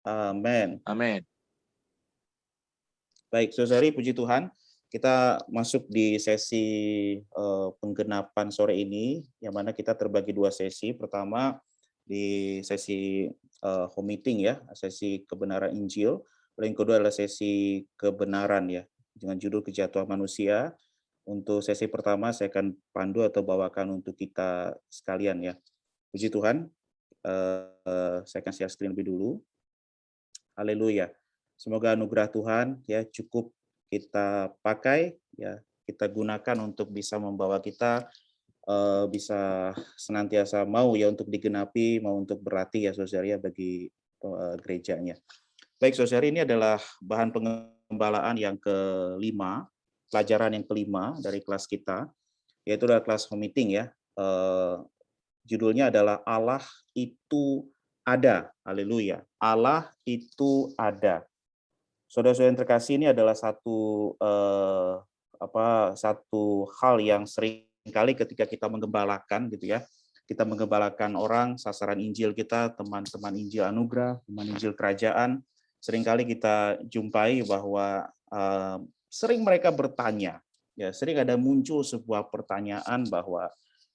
Amin. Amin. Baik, saudari, puji Tuhan. Kita masuk di sesi penggenapan sore ini, yang mana kita terbagi dua sesi. Pertama di sesi home meeting ya, sesi kebenaran Injil. Lalu yang kedua adalah sesi kebenaran ya, dengan judul kejatuhan manusia. Untuk sesi pertama saya akan pandu atau bawakan untuk kita sekalian ya. Puji Tuhan. Saya akan share screen lebih dulu. Haleluya. Semoga anugerah Tuhan ya cukup kita pakai ya, kita gunakan untuk bisa membawa kita bisa senantiasa mau ya untuk digenapi, mau untuk berarti ya saudara ya bagi gerejanya. Baik saudara, ini adalah bahan pengembalaan yang kelima, pelajaran yang kelima dari kelas kita, yaitu adalah kelas home meeting ya. Judulnya adalah Allah itu ada. Haleluya. Allah itu ada. Saudara-saudara yang terkasih, ini adalah satu satu hal yang sering kali ketika kita menggembalakan gitu ya. Kita menggembalakan orang, sasaran Injil kita, teman-teman Injil anugerah, teman Injil kerajaan, seringkali kita jumpai bahwa sering mereka bertanya, ya sering ada muncul sebuah pertanyaan bahwa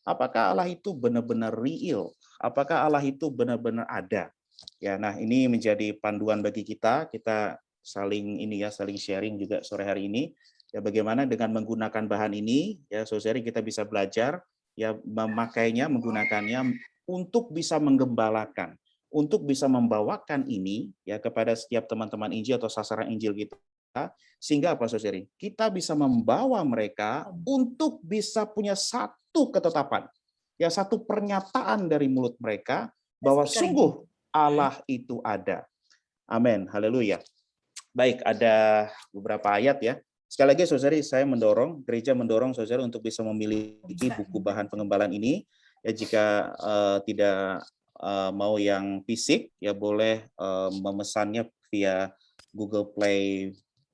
apakah Allah itu benar-benar real? Apakah Allah itu benar-benar ada? Ya, nah ini menjadi panduan bagi kita saling saling sharing juga sore hari ini. Ya bagaimana dengan menggunakan bahan ini ya saudari kita bisa belajar ya memakainya, menggunakannya untuk bisa menggembalakan, untuk bisa membawakan ini ya kepada setiap teman-teman Injil atau sasaran Injil kita, sehingga apa saudari? Kita bisa membawa mereka untuk bisa punya satu ketetapan, ya satu pernyataan dari mulut mereka bahwa sungguh Allah itu ada. Amin. Haleluya. Baik, ada beberapa ayat ya. Sekali lagi saudari, saya gereja mendorong saudara untuk bisa memiliki buku bahan pengembalaan ini. Ya jika tidak mau yang fisik, ya boleh memesannya via Google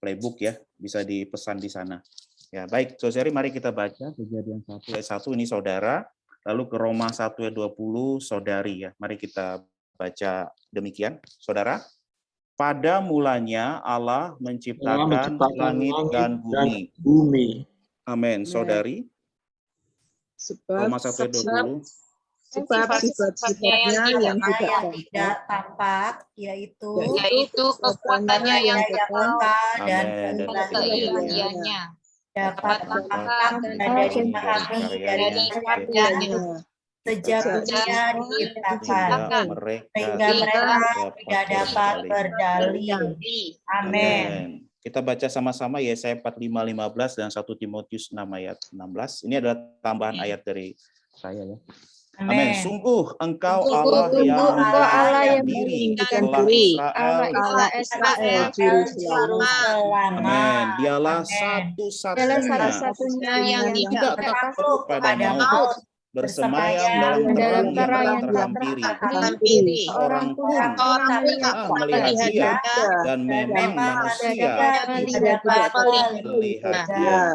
Playbook ya, bisa dipesan di sana. Ya, baik, saudari, mari kita baca Kejadian 1 ayat 1 ini saudara, lalu ke Roma 1 ayat 20 saudari ya. Mari kita baca demikian, saudara. Pada mulanya Allah menciptakan langit dan bumi. Amin. Saudari. Roma 1 ayat 20. Sebab sifat-sifatnya yang tidak tampak, yaitu kekuatannya yang kekal dan keilahiannya, dapat tampak dan dipahami dari karyanya. Sejak dunia diciptakan, sehingga mereka tidak dapat berdalih. Amin. Kita baca sama-sama Yesaya 45:15 dan 1 Timotius 6 ayat 16. Ini adalah tambahan ayat dari saya ya. Amin. Sungguh engkau Allah yang memulihkan diri Allah Israel juru selamat. Amin. Dialah satu-satunya yang tidak takut pada maut, bersemayam dalam terang yang tak terhampiri. Orang pun melihat dia, dan memang manusia tidak melihat dia.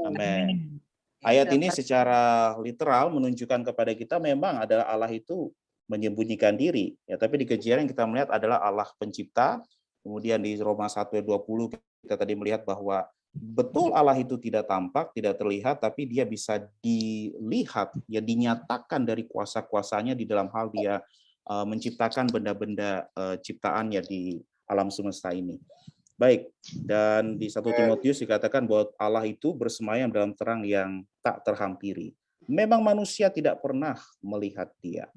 Amin. Ayat ini secara literal menunjukkan kepada kita memang adalah Allah itu menyembunyikan diri. Ya, tapi di Kejian yang kita melihat adalah Allah pencipta. Kemudian di Roma 1 ayat 20 kita tadi melihat bahwa betul Allah itu tidak tampak, tidak terlihat, tapi dia bisa dilihat, ya dinyatakan dari kuasa-kuasanya di dalam hal dia menciptakan benda-benda ciptaannya di alam semesta ini. Baik, dan di 1 Timotius dikatakan bahwa Allah itu bersemayam dalam terang yang tak terhampiri. Memang manusia tidak pernah melihat dia.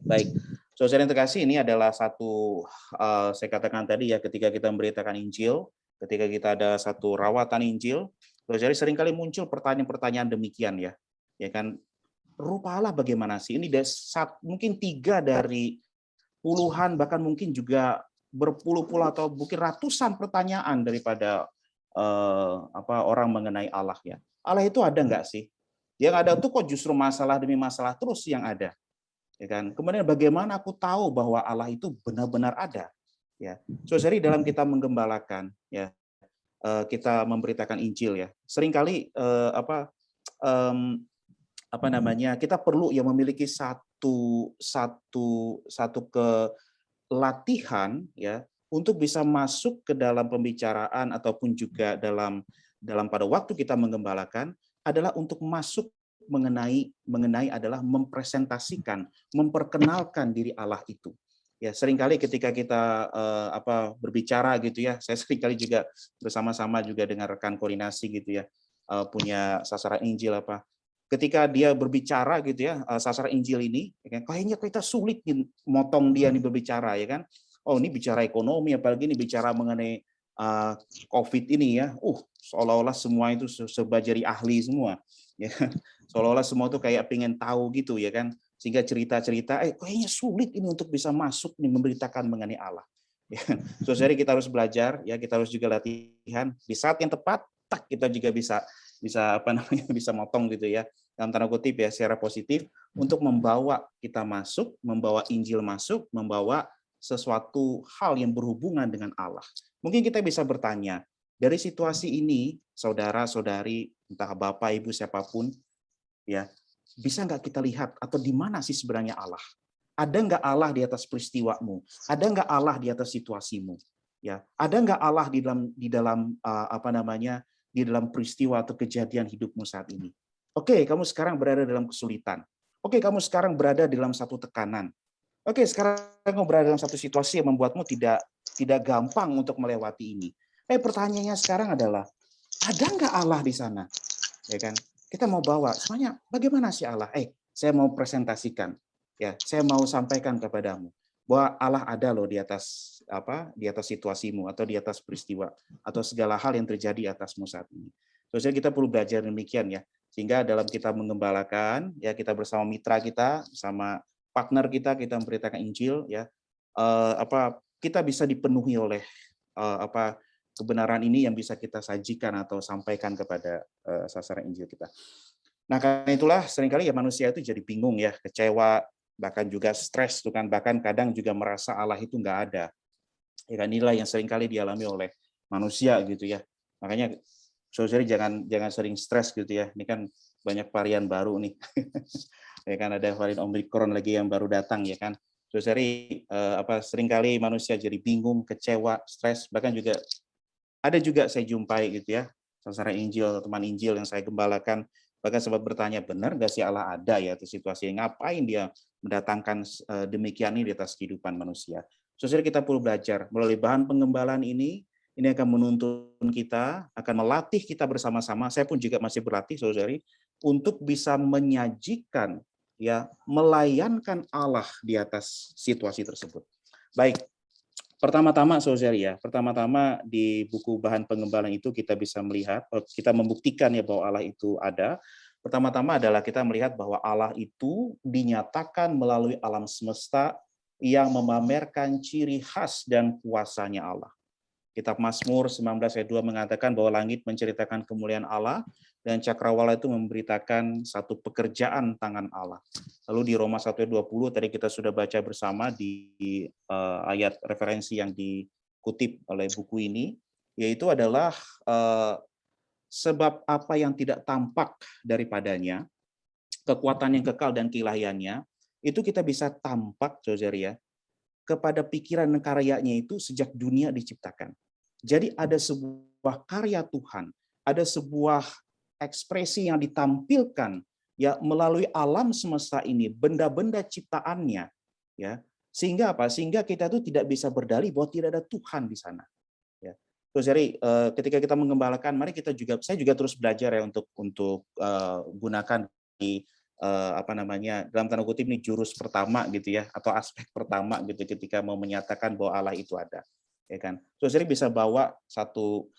Baik, saudara yang terkasih, ini adalah satu, saya katakan tadi ya, ketika kita memberitakan Injil, ketika kita ada satu rawatan Injil, saudara seringkali muncul pertanyaan-pertanyaan demikian ya. Ya kan, rupa Allah bagaimana sih? Ini mungkin 3 dari puluhan, bahkan mungkin juga berpuluh-puluh atau mungkin ratusan pertanyaan daripada orang mengenai Allah ya. Allah itu ada nggak sih? Yang ada tuh kok justru masalah demi masalah terus yang ada. Ya kan? Kemudian bagaimana aku tahu bahwa Allah itu benar-benar ada? Ya. Saudari, dalam kita menggembalakan ya, kita memberitakan Injil ya. Seringkali kita perlu yang memiliki satu latihan ya untuk bisa masuk ke dalam pembicaraan ataupun juga dalam pada waktu kita menggembalakan adalah untuk masuk mengenai adalah mempresentasikan, memperkenalkan diri Allah itu. Ya, seringkali ketika kita berbicara gitu ya, saya seringkali juga bersama-sama juga dengan rekan koordinasi gitu ya, punya sasaran Injil apa. Ketika dia berbicara gitu ya, sasaran Injil ini, ya kan, kayaknya kita sulit motong dia nih berbicara ya kan. Oh ini bicara ekonomi, apalagi ini bicara mengenai COVID ini ya. Seolah-olah semua itu serba jadi ahli semua. Ya, seolah-olah semua itu kayak pengen tahu gitu ya kan. Sehingga cerita-cerita, kayaknya sulit ini untuk bisa masuk nih memberitakan mengenai Allah. Ya, jadi kita harus belajar, ya kita harus juga latihan di saat yang tepat, kita juga bisa bisa motong gitu ya, dalam tanda kutip ya, secara positif untuk membawa kita masuk, membawa Injil masuk, membawa sesuatu hal yang berhubungan dengan Allah. Mungkin kita bisa bertanya, dari situasi ini, saudara-saudari, entah Bapak, Ibu, siapapun, ya, bisa nggak kita lihat atau di mana sih sebenarnya Allah? Ada nggak Allah di atas peristiwamu? Ada nggak Allah di atas situasimu? Ya, ada nggak Allah di dalam di dalam peristiwa atau kejadian hidupmu saat ini? Oke, kamu sekarang berada dalam kesulitan. Oke, kamu sekarang berada dalam satu tekanan. Oke, sekarang kamu berada dalam satu situasi yang membuatmu tidak gampang untuk melewati ini. Pertanyaannya sekarang adalah, ada nggak Allah di sana? Ya kan? Kita mau bawa, semuanya bagaimana sih Allah? Saya mau presentasikan. Ya, saya mau sampaikan kepadamu bahwa Allah ada loh di atas situasimu atau di atas peristiwa atau segala hal yang terjadi atasmu saat ini. Jadi kita perlu belajar demikian ya. Sehingga dalam kita mengembalakan, ya kita bersama mitra kita, sama partner kita memberitakan Injil ya. Kita bisa dipenuhi oleh kebenaran ini yang bisa kita sajikan atau sampaikan kepada sasaran Injil kita. Nah, karena itulah seringkali ya manusia itu jadi bingung ya, kecewa, bahkan juga stres tuh kan, bahkan kadang juga merasa Allah itu nggak ada. Ya kan, inilah yang seringkali dialami oleh manusia gitu ya. Makanya saudari jangan sering stres gitu ya. Ini kan banyak varian baru nih. Ya kan, ada varian Omicron lagi yang baru datang ya kan. Saudari seringkali manusia jadi bingung, kecewa, stres, bahkan juga ada juga saya jumpai gitu ya, sasaran Injil, teman Injil yang saya gembalakan, bahkan sempat bertanya, benar nggak sih Allah ada ya di situasi yang ngapain dia mendatangkan demikian ini di atas kehidupan manusia. Saudara, kita perlu belajar melalui bahan pengembalaan ini akan menuntun kita, akan melatih kita bersama-sama. Saya pun juga masih berlatih, saudari, untuk bisa menyajikan, ya, melayankan Allah di atas situasi tersebut. Baik. Pertama-tama, saudari ya, di buku bahan pengembalaan itu kita bisa melihat, kita membuktikan ya bahwa Allah itu ada. Pertama-tama adalah kita melihat bahwa Allah itu dinyatakan melalui alam semesta yang memamerkan ciri khas dan kuasanya Allah. Kitab Mazmur 19 ayat 2 mengatakan bahwa langit menceritakan kemuliaan Allah dan cakrawala itu memberitakan satu pekerjaan tangan Allah. Lalu di Roma 1 ayat 20 tadi kita sudah baca bersama di ayat referensi yang dikutip oleh buku ini, yaitu adalah sebab apa yang tidak tampak daripadanya, kekuatan yang kekal dan keilahiannya, itu kita bisa tampak, saudara ya, kepada pikiran dan karyanya itu sejak dunia diciptakan. Jadi ada sebuah karya Tuhan, ada sebuah ekspresi yang ditampilkan ya melalui alam semesta ini, benda-benda ciptaannya, ya. Sehingga apa? Sehingga kita itu tidak bisa berdalih bahwa tidak ada Tuhan di sana. Ya. Terus jadi ketika kita mengembalakan, mari saya juga terus belajar ya untuk gunakan di dalam tanda kutip ini jurus pertama gitu ya, atau aspek pertama gitu ketika mau menyatakan bahwa Allah itu ada, ya kan. Saudara bisa bawa satu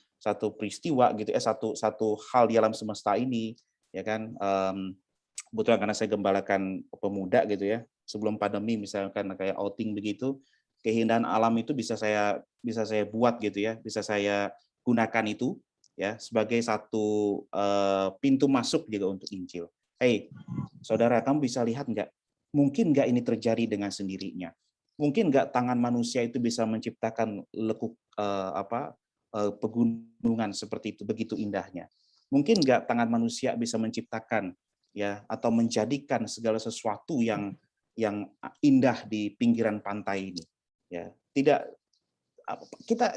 peristiwa gitu ya, satu hal di alam semesta ini, ya kan. Kebetulan karena saya gembalakan pemuda gitu ya, sebelum pandemi misalkan kayak outing begitu, keindahan alam itu bisa saya buat gitu ya, bisa saya gunakan itu ya sebagai satu pintu masuk juga untuk Injil. Saudara, kamu bisa lihat nggak? Mungkin nggak ini terjadi dengan sendirinya? Mungkin nggak tangan manusia itu bisa menciptakan lekuk pegunungan seperti itu, begitu indahnya? Mungkin nggak tangan manusia bisa menciptakan ya atau menjadikan segala sesuatu yang indah di pinggiran pantai ini? Ya, tidak kita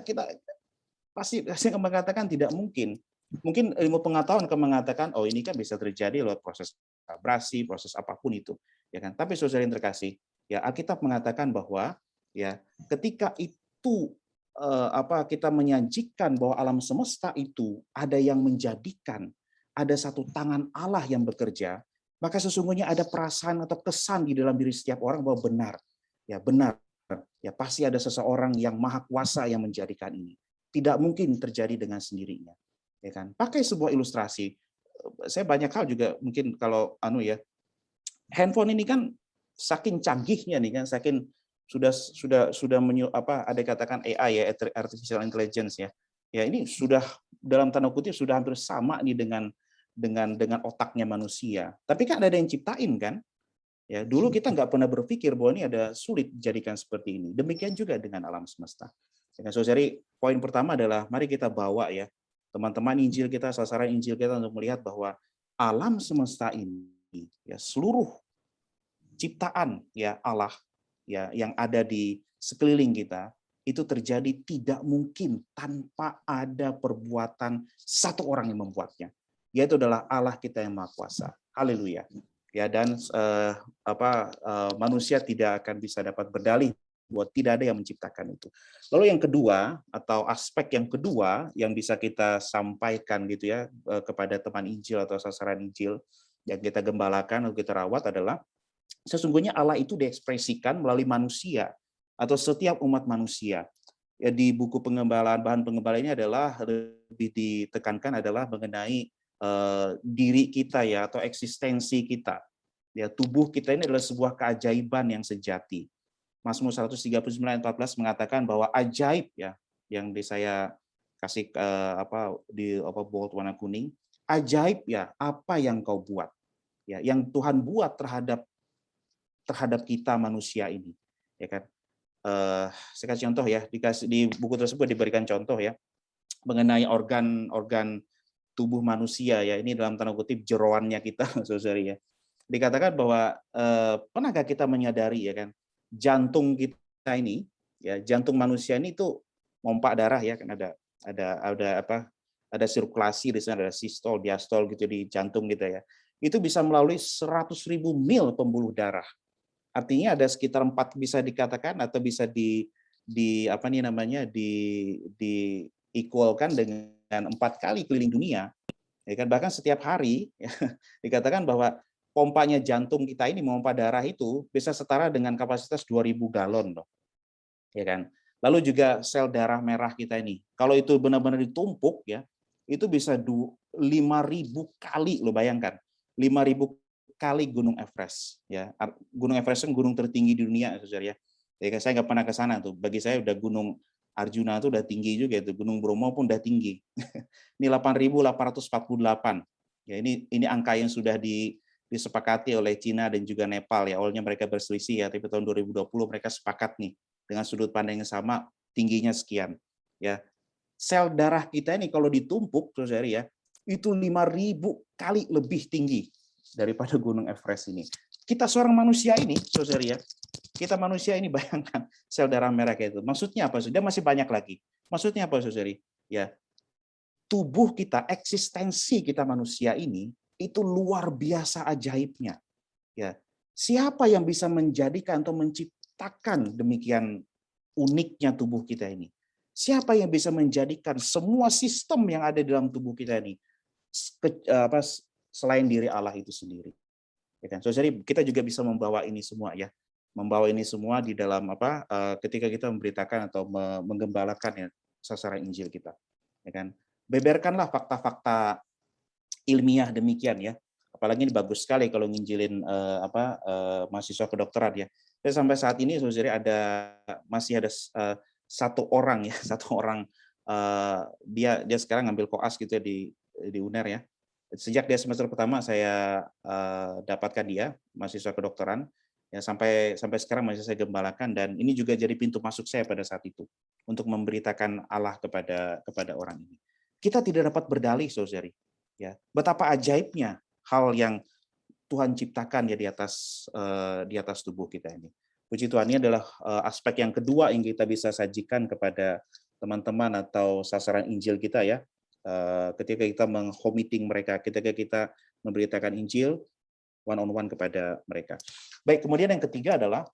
pasti akan mengatakan tidak mungkin. Mungkin ilmu pengetahuan akan mengatakan, oh ini kan bisa terjadi lewat proses abrasi, proses apapun itu, ya kan. Tapi saudara yang terkasih, ya Alkitab mengatakan bahwa ya ketika itu kita menyajikan bahwa alam semesta itu ada yang menjadikan, ada satu tangan Allah yang bekerja, maka sesungguhnya ada perasaan atau kesan di dalam diri setiap orang bahwa benar, ya benar, ya pasti ada seseorang yang maha kuasa yang menjadikan ini. Tidak mungkin terjadi dengan sendirinya, ya kan. Pakai sebuah ilustrasi, saya banyak hal juga mungkin kalau handphone ini kan saking canggihnya nih kan, saking sudah ada katakan AI ya, artificial intelligence ya. Ya ini sudah dalam tanda kutip sudah hampir sama nih dengan otaknya manusia. Tapi kan ada yang ciptain kan? Ya, dulu kita nggak pernah berpikir bahwa ini ada sulit dijadikan seperti ini. Demikian juga dengan alam semesta. Dengan saudari, poin pertama adalah mari kita bawa ya teman-teman Injil kita, sasaran Injil kita untuk melihat bahwa alam semesta ini ya seluruh ciptaan ya Allah ya yang ada di sekeliling kita itu terjadi tidak mungkin tanpa ada perbuatan satu orang yang membuatnya, yaitu adalah Allah kita yang Maha Kuasa. Haleluya. Ya, dan manusia tidak akan bisa dapat berdalih bahwa tidak ada yang menciptakan itu. Lalu yang kedua atau aspek yang kedua yang bisa kita sampaikan gitu ya kepada teman Injil atau sasaran Injil yang kita gembalakan atau kita rawat adalah sesungguhnya Allah itu diekspresikan melalui manusia atau setiap umat manusia. Ya, di buku pengembalaan, bahan pengembalaan ini adalah lebih ditekankan adalah mengenai diri kita ya atau eksistensi kita. Ya, tubuh kita ini adalah sebuah keajaiban yang sejati. Mazmur 139:14 mengatakan bahwa ajaib ya yang saya kasih di bold warna kuning, ajaib ya apa yang kau buat. Ya, yang Tuhan buat terhadap kita manusia ini, ya kan? Saya kasih contoh ya, di buku tersebut diberikan contoh ya mengenai organ tubuh manusia ya, ini dalam tanda kutip jeroannya kita, saudari ya. Dikatakan bahwa pernahkah kita menyadari ya kan, jantung kita ini, ya jantung manusia ini itu mompa darah ya kan, ada sirkulasi di sana, ada sistol, diastol gitu di jantung kita ya. Itu bisa melalui 100.000 mil pembuluh darah. Artinya ada sekitar 4 bisa dikatakan atau bisa di equalkan dengan 4 kali keliling dunia. Ya kan, bahkan setiap hari ya, dikatakan bahwa pompanya jantung kita ini memompa darah itu bisa setara dengan kapasitas 2.000 galon loh. Ya kan. Lalu juga sel darah merah kita ini, kalau itu benar-benar ditumpuk ya, itu bisa 5.000 kali, lo bayangkan. 5.000 kali Gunung Everest ya. Gunung Everest kan gunung tertinggi di dunia, saudara ya. Ya, saya nggak pernah ke sana tuh. Bagi saya udah Gunung Arjuna itu udah tinggi juga itu, Gunung Bromo pun udah tinggi. Ini 8.848. Ya, ini angka yang sudah disepakati oleh Cina dan juga Nepal ya. Awalnya mereka berselisih ya, tapi tahun 2020 mereka sepakat nih dengan sudut pandang yang sama, tingginya sekian. Ya. Sel darah kita ini kalau ditumpuk, saudara ya, itu 5.000 kali lebih tinggi daripada Gunung Everest ini. Kita seorang manusia ini, saudara ya, kita manusia ini bayangkan sel darah merah kayak itu. Maksudnya apa? Sudah masih banyak lagi. Maksudnya apa, saudari? Ya, tubuh kita, eksistensi kita manusia ini itu luar biasa ajaibnya. Ya, siapa yang bisa menjadikan atau menciptakan demikian uniknya tubuh kita ini? Siapa yang bisa menjadikan semua sistem yang ada dalam tubuh kita ini selain diri Allah itu sendiri? Ya kan? So, jadi kita juga bisa membawa ini semua ya. Membawa ini semua di dalam ketika kita memberitakan atau menggembalakan ya sasaran Injil kita, ya kan. Beberkanlah fakta-fakta ilmiah demikian ya. Apalagi ini bagus sekali kalau nginjilin mahasiswa kedokteran ya. Dan sampai saat ini saudara masih ada satu orang ya, dia sekarang ngambil koas gitu ya di UNER ya. Sejak dia semester pertama saya dapatkan dia mahasiswa kedokteran. Ya, sampai sekarang masih saya gembalakan, dan ini juga jadi pintu masuk saya pada saat itu untuk memberitakan Allah kepada orang ini. Kita tidak dapat berdalih, saudari. Ya, betapa ajaibnya hal yang Tuhan ciptakan ya di atas tubuh kita ini. Puji Tuhan, ini adalah aspek yang kedua yang kita bisa sajikan kepada teman-teman atau sasaran Injil kita ya. Ketika kita meng-home-meeting mereka, ketika kita memberitakan Injil one-on-one kepada mereka. Baik, kemudian yang ketiga adalah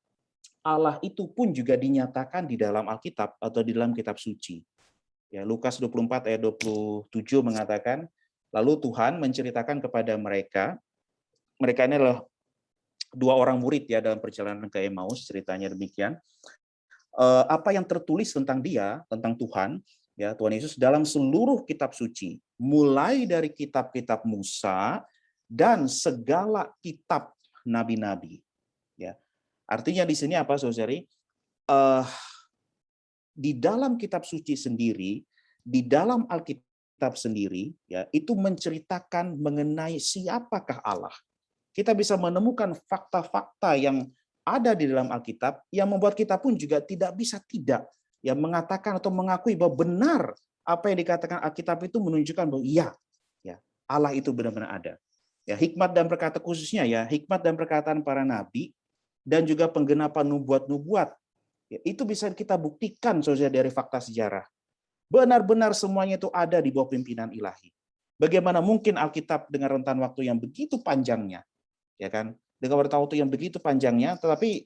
Allah itu pun juga dinyatakan di dalam Alkitab atau di dalam kitab suci. Ya, Lukas 24 ayat 27 mengatakan, lalu Tuhan menceritakan kepada mereka ini adalah dua orang murid ya dalam perjalanan ke Emmaus, ceritanya demikian. Apa yang tertulis tentang dia, tentang Tuhan, ya Tuhan Yesus dalam seluruh kitab suci, mulai dari kitab-kitab Musa dan segala kitab nabi-nabi. Ya, artinya di sini apa, saudari? Di dalam kitab suci sendiri, di dalam Alkitab sendiri, ya itu menceritakan mengenai siapakah Allah. Kita bisa menemukan fakta-fakta yang ada di dalam Alkitab yang membuat kita pun juga tidak bisa tidak ya mengatakan atau mengakui bahwa benar apa yang dikatakan Alkitab itu menunjukkan bahwa iya, ya Allah itu benar-benar ada. Ya, hikmat dan perkataan khususnya ya, hikmat dan perkataan para nabi dan juga penggenapan nubuat-nubuat. Ya, itu bisa kita buktikan saudara dari fakta sejarah. Benar-benar semuanya itu ada di bawah pimpinan ilahi. Bagaimana mungkin Alkitab dengan rentan waktu yang begitu panjangnya, ya kan, dengan rentan waktu yang begitu panjangnya, tetapi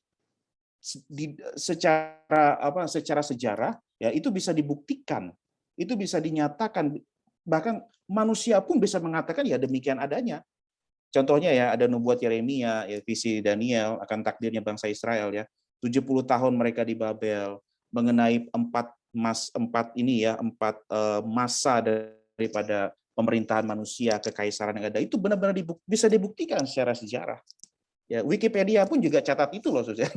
secara sejarah ya itu bisa dibuktikan, itu bisa dinyatakan, bahkan manusia pun bisa mengatakan ya demikian adanya. Contohnya ya ada nubuat Yeremia, ya visi Daniel akan takdirnya bangsa Israel ya. 70 tahun mereka di Babel, mengenai empat masa daripada pemerintahan manusia, kekaisaran yang ada, itu benar-benar bisa dibuktikan secara sejarah. Ya, Wikipedia pun juga catat itu loh, saudara.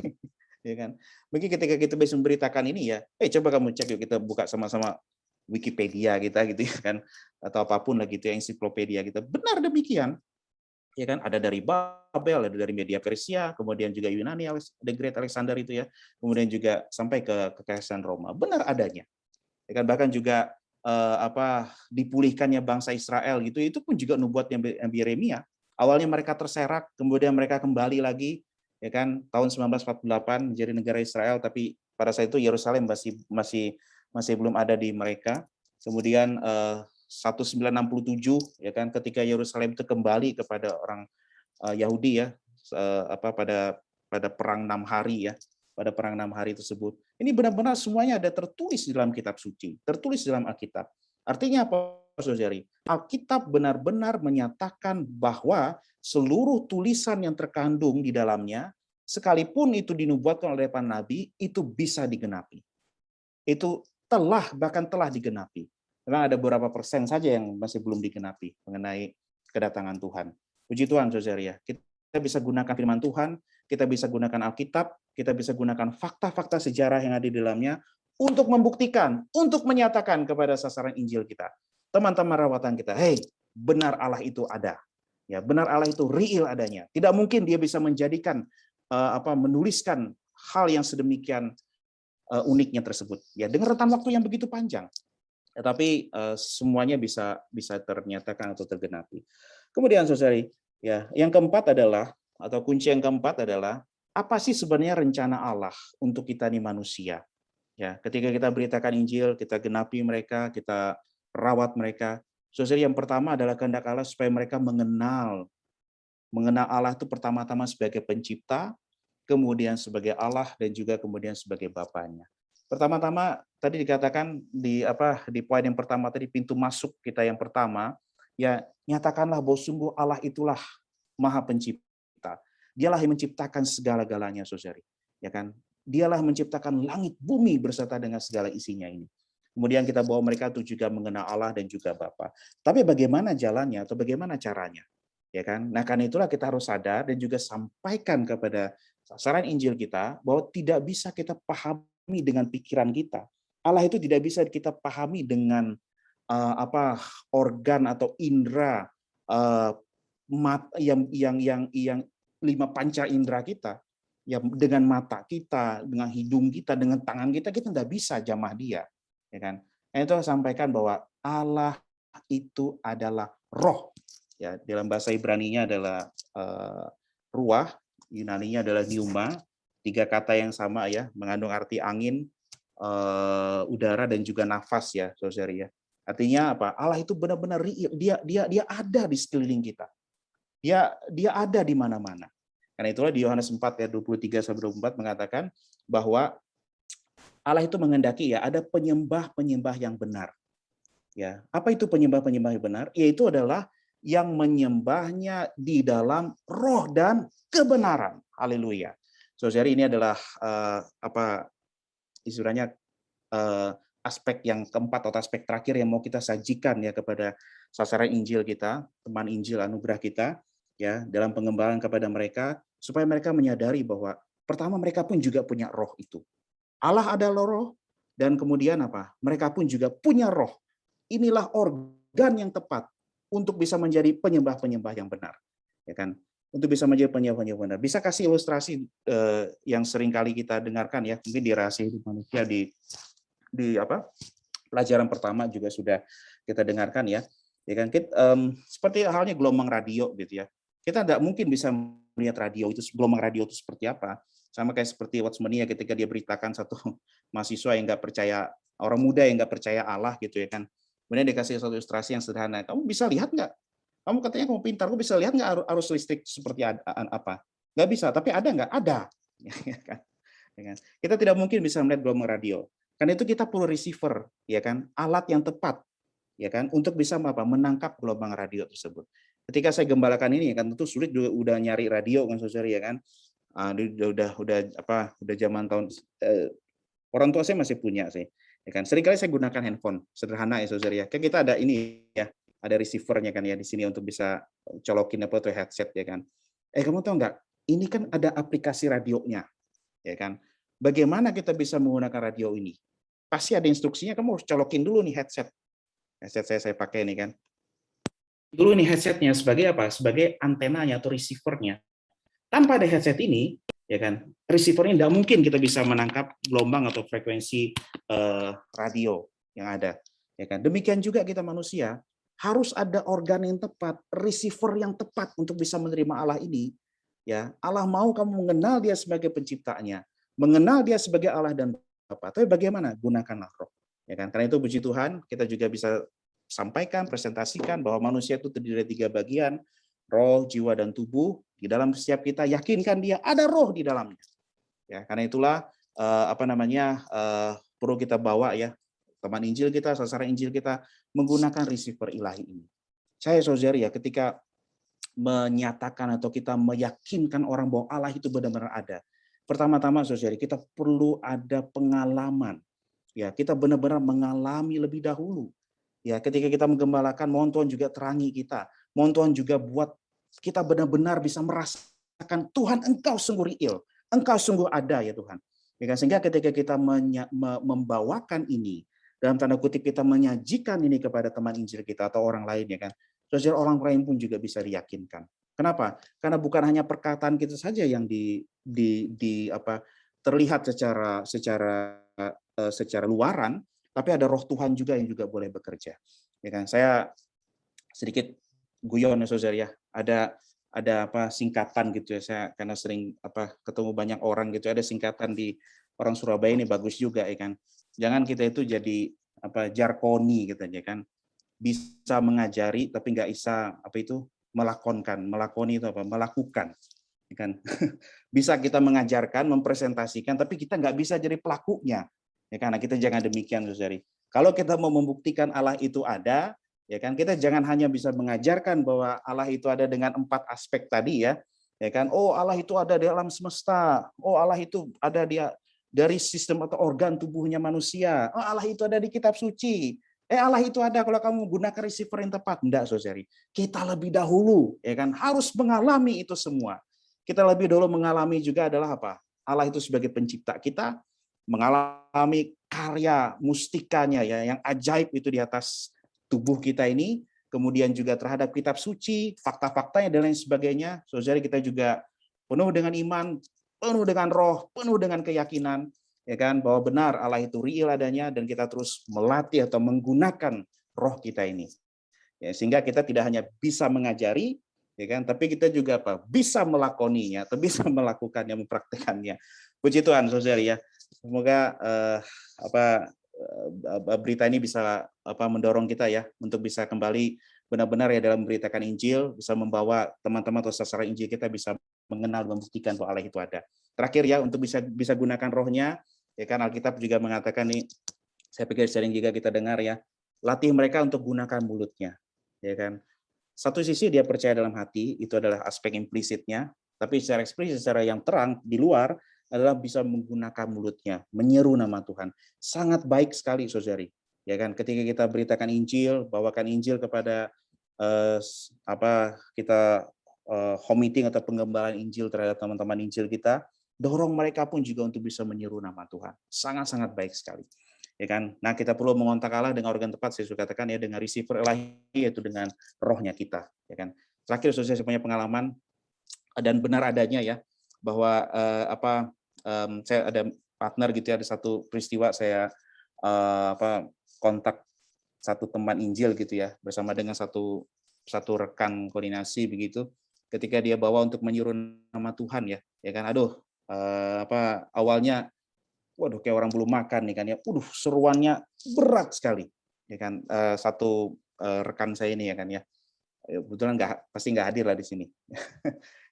Ya kan? Mungkin ketika kita bisa memberitakan ini ya, coba kamu cek yuk, kita buka sama-sama Wikipedia kita gitu ya kan, atau apapun lah gitu ya, ensiklopedia kita. Benar demikian. Ya kan, ada dari Babel, ada dari Media Persia, kemudian juga Yunani, The Great Alexander itu ya, kemudian juga sampai ke kekaisaran Roma, benar adanya. Ya kan, bahkan juga dipulihkannya bangsa Israel gitu, itu pun juga nubuatnya Yeremia. Awalnya mereka terserak, kemudian mereka kembali lagi, ya kan, tahun 1948 menjadi negara Israel, tapi pada saat itu Yerusalem masih belum ada di mereka. Kemudian 1967 ya kan, ketika Yerusalem itu kembali kepada orang Yahudi ya, pada perang 6 hari ya, pada perang 6 hari tersebut. Ini benar-benar semuanya ada tertulis di dalam kitab suci, tertulis dalam Alkitab. Artinya apa, saudari? Alkitab benar-benar menyatakan bahwa seluruh tulisan yang terkandung di dalamnya, sekalipun itu dinubuatkan oleh para nabi, itu bisa digenapi. Itu bahkan telah digenapi. Memang ada beberapa persen saja yang masih belum digenapi mengenai kedatangan Tuhan. Puji Tuhan, saudara ya. Kita bisa gunakan firman Tuhan, kita bisa gunakan Alkitab, kita bisa gunakan fakta-fakta sejarah yang ada di dalamnya untuk membuktikan, untuk menyatakan kepada sasaran Injil kita, teman-teman rawatan kita, benar Allah itu ada. Ya, benar Allah itu real adanya. Tidak mungkin dia bisa menjadikan menuliskan hal yang sedemikian uniknya tersebut. Ya, dengan rentan waktu yang begitu panjang. Tetapi semuanya bisa ternyatakan atau tergenapi. Kemudian saudari, ya, yang keempat adalah, atau kunci yang keempat adalah, apa sih sebenarnya rencana Allah untuk kita nih manusia? Ya, ketika kita beritakan Injil, kita genapi mereka, kita rawat mereka. Saudari, yang pertama adalah kehendak Allah supaya mereka mengenal Allah itu pertama-tama sebagai pencipta, kemudian sebagai Allah, dan juga kemudian sebagai Bapanya. Pertama-tama tadi dikatakan di poin yang pertama tadi, pintu masuk kita yang pertama, ya nyatakanlah bahwa sungguh Allah itulah Maha Pencipta. Dialah yang menciptakan segala-galanya, saudari. Ya kan? Dialah menciptakan langit bumi berserta dengan segala isinya ini. Kemudian kita bawa mereka itu juga mengenal Allah dan juga Bapa. Tapi bagaimana jalannya atau bagaimana caranya? Ya kan? Nah, karena itulah kita harus sadar dan juga sampaikan kepada sasaran Injil kita bahwa tidak bisa kita pahami dengan pikiran kita. Allah itu tidak bisa kita pahami dengan organ atau indera yang 5 panca indera kita. Ya, dengan mata kita, dengan hidung kita, dengan tangan kita tidak bisa jamah dia. Ya kan? Nah, itu sampaikan bahwa Allah itu adalah roh. Ya, dalam bahasa Ibrani-nya adalah ruah, Yunani-nya adalah pneuma, tiga kata yang sama ya, mengandung arti angin, udara dan juga nafas ya, saudari ya. Artinya apa? Allah itu benar-benar real, dia ada di sekeliling kita. Dia ada di mana-mana. Karena itulah di Yohanes 4 ayat 23 sampai 24 mengatakan bahwa Allah itu menghendaki ya ada penyembah-penyembah yang benar. Ya, apa itu penyembah-penyembah yang benar? Yaitu adalah yang menyembahnya di dalam roh dan kebenaran. Haleluya. Saudari, ini adalah istilahnya aspek yang keempat atau aspek terakhir yang mau kita sajikan ya kepada sasaran Injil kita, teman Injil anugerah kita ya, dalam pengembangan kepada mereka supaya mereka menyadari bahwa pertama mereka pun juga punya roh itu. Allah adalah roh dan kemudian apa? Mereka pun juga punya roh. Inilah organ yang tepat untuk bisa menjadi penyembah-penyembah yang benar. Ya kan? Untuk bisa menjadi penyembah yang benar. Bisa kasih ilustrasi yang sering kali kita dengarkan ya, mungkin di Rahasia Hidup Manusia di pelajaran pertama juga sudah kita dengarkan ya. Ya kan? Seperti halnya gelombang radio gitu ya. Kita tidak mungkin bisa melihat radio itu, gelombang radio itu seperti apa. Sama kayak seperti Watchmania ketika dia beritakan satu mahasiswa yang nggak percaya, orang muda yang nggak percaya Allah gitu ya kan. Kemudian dikasih satu ilustrasi yang sederhana. Kamu bisa lihat nggak? Kamu katanya kamu pintar, kamu bisa lihat nggak arus listrik seperti apa? Nggak bisa, tapi ada nggak? Ada. Kita tidak mungkin bisa melihat gelombang radio. Karena itu kita perlu receiver, ya kan? Alat yang tepat, ya kan? Untuk bisa menangkap gelombang radio tersebut. Ketika saya gembalakan ini, kan tentu sulit juga udah nyari radio kan, saudara ya kan? Udah zaman tahun orang tua saya masih punya sih, ya kan. Seringkali saya gunakan handphone sederhana ya saudara ya. Kan kita ada ini ya, ada receivernya kan ya di sini untuk bisa colokin apa tuh headset ya kan. Kamu tahu nggak? Ini kan ada aplikasi radionya, ya kan. Bagaimana kita bisa menggunakan radio ini? Pasti ada instruksinya. Kamu harus colokin dulu nih headset. Headset saya pakai ini kan. Dulu nih headsetnya sebagai apa? Sebagai antenanya atau receivernya. Tanpa ada headset ini, ya kan, receiver ini tidak mungkin kita bisa menangkap gelombang atau frekuensi radio yang ada. Ya kan. Demikian juga kita manusia harus ada organ yang tepat, receiver yang tepat untuk bisa menerima Allah ini. Ya, Allah mau kamu mengenal Dia sebagai penciptanya, mengenal Dia sebagai Allah dan Bapa. Tapi bagaimana? Gunakanlah roh. Ya kan. Karena itu puji Tuhan, kita juga bisa sampaikan, presentasikan bahwa manusia itu terdiri dari 3 bagian, roh, jiwa, dan tubuh. Di dalam setiap kita yakinkan dia ada roh di dalamnya. Ya, karena itulah perlu kita bawa ya teman Injil kita, sasaran Injil kita menggunakan receiver ilahi ini. Saya saudari ya ketika menyatakan atau kita meyakinkan orang bahwa Allah itu benar-benar ada. Pertama-tama saudari kita perlu ada pengalaman. Ya, kita benar-benar mengalami lebih dahulu. Ya, ketika kita menggembalakan, mohon Tuhan juga terangi kita. Mohon Tuhan juga buat kita benar-benar bisa merasakan Tuhan Engkau sungguh real, Engkau sungguh ada ya Tuhan. Ya, sehingga ketika kita membawakan ini, dalam tanda kutip kita menyajikan ini kepada teman Injil kita atau orang lain ya kan, sosial orang lain pun juga bisa diyakinkan. Kenapa? Karena bukan hanya perkataan kita saja yang terlihat secara luaran, tapi ada roh Tuhan juga yang juga boleh bekerja. Ya kan? Saya sedikit guyon ya saudara ya. Ada singkatan gitu ya. Saya karena sering ketemu banyak orang gitu, ada singkatan di orang Surabaya ini bagus juga ya kan. Jangan kita itu jadi jarkoni gitu ya kan. Bisa mengajari tapi nggak bisa melakonkan. Melakoni itu melakukan. Ya kan? Bisa kita mengajarkan, mempresentasikan, tapi kita nggak bisa jadi pelakunya. Ya karena kita jangan demikian saudari. Kalau kita mau membuktikan Allah itu ada, ya kan kita jangan hanya bisa mengajarkan bahwa Allah itu ada dengan 4 aspek tadi ya. Ya kan? Oh, Allah itu ada di alam semesta. Oh, Allah itu ada dari sistem atau organ tubuhnya manusia. Oh, Allah itu ada di kitab suci. Allah itu ada kalau kamu gunakan receiver yang tepat. Enggak, saudari. Kita lebih dahulu ya kan harus mengalami itu semua. Kita lebih dulu mengalami juga adalah apa? Allah itu sebagai pencipta kita, mengalami karya mustikanya ya yang ajaib itu di atas tubuh kita ini, kemudian juga terhadap kitab suci, fakta-faktanya dan lain sebagainya. Saudara, kita juga penuh dengan iman, penuh dengan roh, penuh dengan keyakinan ya kan bahwa benar Allah itu real adanya dan kita terus melatih atau menggunakan roh kita ini. Ya, sehingga kita tidak hanya bisa mengajari, ya kan? Tapi kita juga apa? Bisa melakoninya atau bisa melakukannya, mempraktekannya. Puji Tuhan, saudari ya. Semoga berita ini bisa mendorong kita ya untuk bisa kembali benar-benar ya dalam memberitakan Injil, bisa membawa teman-teman atau sasaran Injil kita bisa mengenal, membuktikan bahwa Allah itu ada. Terakhir ya, untuk bisa gunakan rohnya, ya kan Alkitab juga mengatakan nih, saya pikir sering juga kita dengar ya, latih mereka untuk gunakan mulutnya, ya kan. Satu sisi dia percaya dalam hati, itu adalah aspek implisitnya, tapi secara eksplisit, secara yang terang di luar adalah bisa menggunakan mulutnya, menyeru nama Tuhan. Sangat baik sekali, saudari. Ya kan, ketika kita beritakan Injil, bawakan Injil kepada kita home meeting atau penggembalaan Injil terhadap teman-teman Injil kita, dorong mereka pun juga untuk bisa menyeru nama Tuhan. Sangat-sangat baik sekali. Ya kan? Nah, kita perlu mengontak Allah dengan organ tepat, saya sudah katakan ya, dengan receiver ilahi, yaitu dengan rohnya kita. Ya kan? Terakhir, saya punya pengalaman dan benar adanya ya, bahwa saya ada partner gitu ya, ada satu peristiwa saya kontak satu teman Injil gitu ya, bersama dengan satu rekan koordinasi begitu, ketika dia bawa untuk menyuruh nama Tuhan ya kan, awalnya waduh kayak orang belum makan nih kan ya, seruannya berat sekali ya kan, satu rekan saya ini ya kan ya, kebetulan pasti nggak hadir lah di sini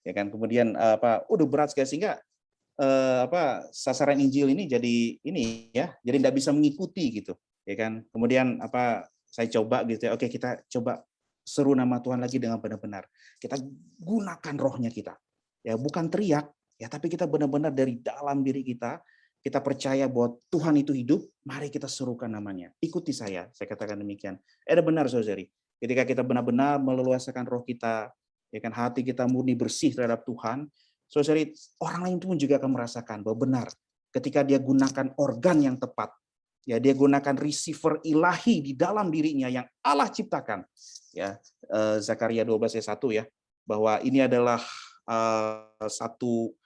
ya kan, kemudian berat sekali sehingga sasaran Injil ini jadi ini ya, jadi nggak bisa mengikuti gitu ya kan. Kemudian saya coba gitu ya, oke kita coba seru nama Tuhan lagi dengan benar-benar kita gunakan rohnya kita ya, bukan teriak ya, tapi kita benar-benar dari dalam diri kita percaya bahwa Tuhan itu hidup, mari kita serukan namanya, ikuti saya katakan demikian. Benar saudari, ketika kita benar-benar meleluaskan roh kita ya kan, hati kita murni bersih terhadap Tuhan, saudari, orang lain pun juga akan merasakan bahwa benar ketika dia gunakan organ yang tepat, ya dia gunakan receiver ilahi di dalam dirinya yang Allah ciptakan. Ya, Zakaria 12 ayat 1 ya, bahwa ini adalah satu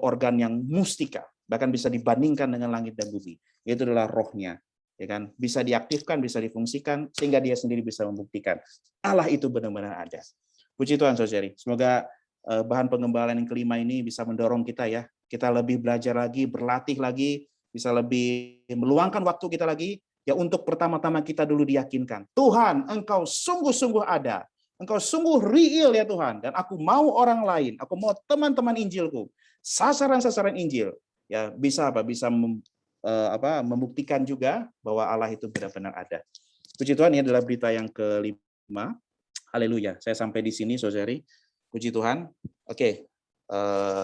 organ yang mustika, bahkan bisa dibandingkan dengan langit dan bumi. Itu adalah rohnya, ya kan? Bisa diaktifkan, bisa difungsikan sehingga dia sendiri bisa membuktikan Allah itu benar-benar ada. Puji Tuhan, saudari. Semoga bahan pengembalaan yang kelima ini bisa mendorong kita ya, kita lebih belajar lagi, berlatih lagi, bisa lebih meluangkan waktu kita lagi ya, untuk pertama-tama kita dulu diyakinkan, Tuhan, Engkau sungguh-sungguh ada, Engkau sungguh real ya Tuhan, dan aku mau orang lain, aku mau teman-teman Injilku, sasaran-sasaran Injil ya bisa membuktikan juga bahwa Allah itu benar-benar ada. Puji Tuhan, ini adalah berita yang kelima. Haleluya. Saya sampai di sini, saudari. Puji Tuhan. Oke,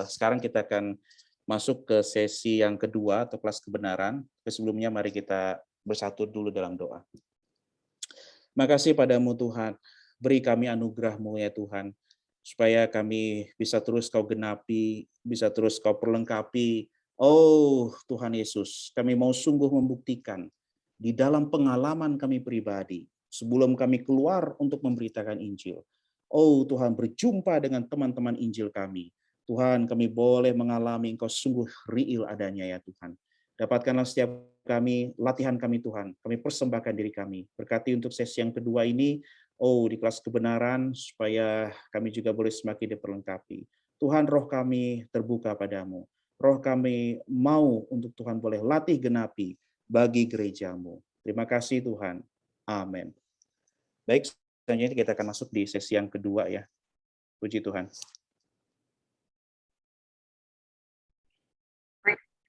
sekarang kita akan masuk ke sesi yang kedua atau kelas kebenaran. Sebelumnya mari kita bersatu dulu dalam doa. Makasih padamu Tuhan, beri kami anugerah-Mu ya Tuhan, supaya kami bisa terus Kau genapi, bisa terus Kau perlengkapi. Oh Tuhan Yesus, kami mau sungguh membuktikan di dalam pengalaman kami pribadi, sebelum kami keluar untuk memberitakan Injil. Oh Tuhan, berjumpa dengan teman-teman Injil kami. Tuhan, kami boleh mengalami Engkau sungguh real adanya ya Tuhan. Dapatkanlah setiap kami, latihan kami Tuhan. Kami persembahkan diri kami. Berkati untuk sesi yang kedua ini, di kelas kebenaran, supaya kami juga boleh semakin diperlengkapi. Tuhan, roh kami terbuka padamu. Roh kami mau untuk Tuhan boleh latih genapi bagi gerejamu. Terima kasih Tuhan. Amin. Baik, selanjutnya kita akan masuk di sesi yang kedua ya. Puji Tuhan.